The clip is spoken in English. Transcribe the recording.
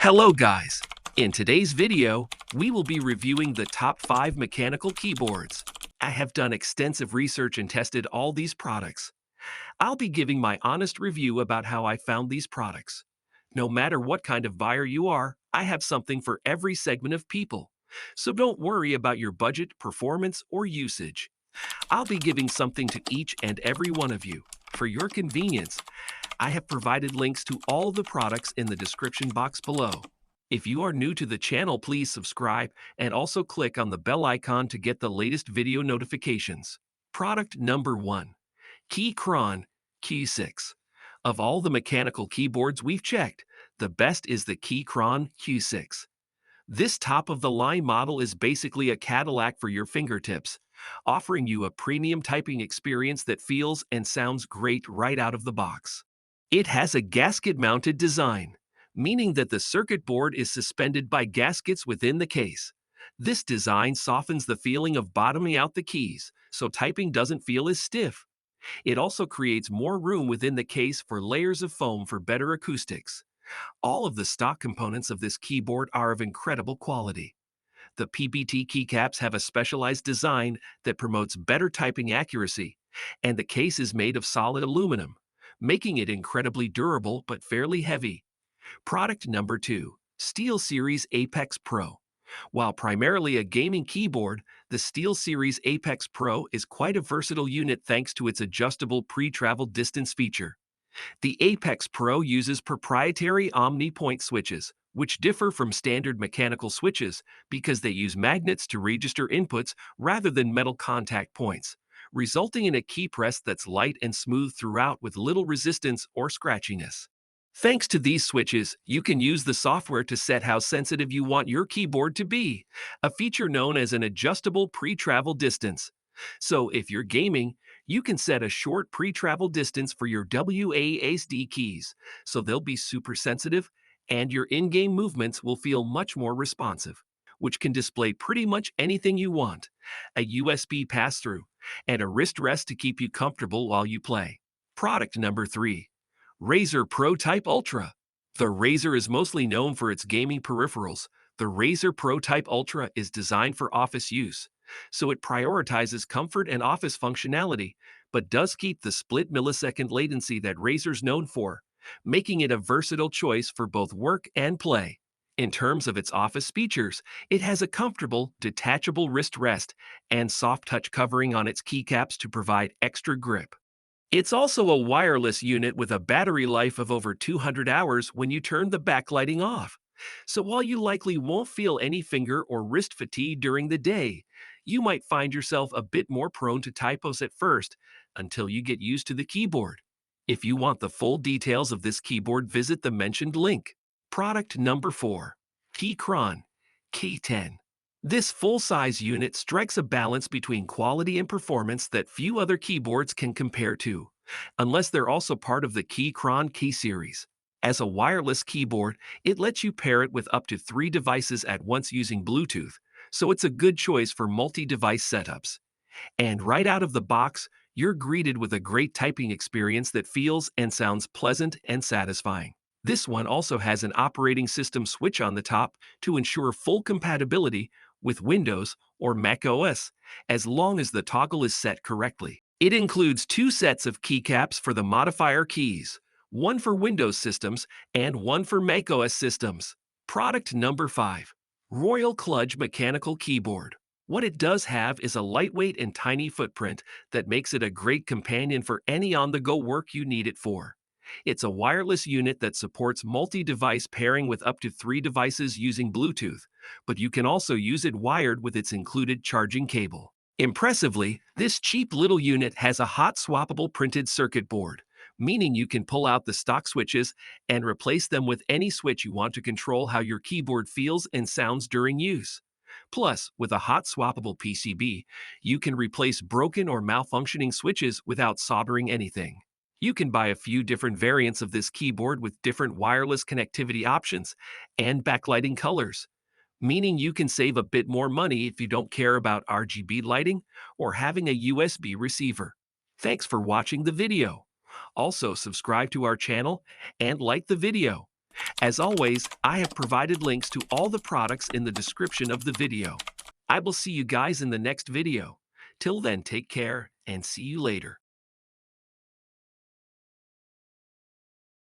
Hello guys! In today's video, we will be reviewing the top 5 mechanical keyboards. I have done extensive research and tested all these products. I'll be giving my honest review about how I found these products. No matter what kind of buyer you are, I have something for every segment of people. So don't worry about your budget, performance, or usage. I'll be giving something to each and every one of you. For your convenience, I have provided links to all of the products in the description box below. If you are new to the channel, please subscribe and also click on the bell icon to get the latest video notifications. Product number 1. Keychron Q6. Of all the mechanical keyboards we've checked, the best is the Keychron Q6. This top-of-the-line model is basically a Cadillac for your fingertips, offering you a premium typing experience that feels and sounds great right out of the box. It has a gasket-mounted design, meaning that the circuit board is suspended by gaskets within the case. This design softens the feeling of bottoming out the keys, so typing doesn't feel as stiff. It also creates more room within the case for layers of foam for better acoustics. All of the stock components of this keyboard are of incredible quality. The PBT keycaps have a specialized design that promotes better typing accuracy, and the case is made of solid aluminum, making it incredibly durable but fairly heavy. Product number 2. SteelSeries Apex Pro. While primarily a gaming keyboard, the SteelSeries Apex Pro is quite a versatile unit thanks to its adjustable pre-travel distance feature. The Apex Pro uses proprietary omni-point switches, which differ from standard mechanical switches because they use magnets to register inputs rather than metal contact points, resulting in a key press that's light and smooth throughout with little resistance or scratchiness. Thanks to these switches, you can use the software to set how sensitive you want your keyboard to be, a feature known as an adjustable pre-travel distance. So if you're gaming, you can set a short pre-travel distance for your WASD keys, so they'll be super sensitive and your in-game movements will feel much more responsive, which can display pretty much anything you want, a USB pass-through, and a wrist rest to keep you comfortable while you play. Product number 3. Razer Pro Type Ultra. The Razer is mostly known for its gaming peripherals. The Razer Pro Type Ultra is designed for office use, so it prioritizes comfort and office functionality, but does keep the split millisecond latency that Razer's known for, making it a versatile choice for both work and play. In terms of its office features, it has a comfortable, detachable wrist rest and soft touch covering on its keycaps to provide extra grip. It's also a wireless unit with a battery life of over 200 hours when you turn the backlighting off. So while you likely won't feel any finger or wrist fatigue during the day, you might find yourself a bit more prone to typos at first until you get used to the keyboard. If you want the full details of this keyboard, visit the mentioned link. Product number 4. Keychron K10. This full-size unit strikes a balance between quality and performance that few other keyboards can compare to, unless they're also part of the Keychron Key series. As a wireless keyboard, it lets you pair it with up to 3 devices at once using Bluetooth, so it's a good choice for multi-device setups. And right out of the box, you're greeted with a great typing experience that feels and sounds pleasant and satisfying. This one also has an operating system switch on the top to ensure full compatibility with Windows or Mac OS, as long as the toggle is set correctly. It includes 2 sets of keycaps for the modifier keys, one for Windows systems and one for Mac OS systems. Product number 5. Royal Kludge Mechanical Keyboard. What it does have is a lightweight and tiny footprint that makes it a great companion for any on-the-go work you need it for. It's a wireless unit that supports multi-device pairing with up to 3 devices using Bluetooth, but you can also use it wired with its included charging cable. Impressively, this cheap little unit has a hot swappable printed circuit board, meaning you can pull out the stock switches and replace them with any switch you want to control how your keyboard feels and sounds during use. Plus, with a hot swappable PCB, you can replace broken or malfunctioning switches without soldering anything. You can buy a few different variants of this keyboard with different wireless connectivity options and backlighting colors, meaning you can save a bit more money if you don't care about RGB lighting or having a USB receiver. Thanks for watching the video. Also, subscribe to our channel and like the video. As always, I have provided links to all the products in the description of the video. I will see you guys in the next video. Till then, take care and see you later.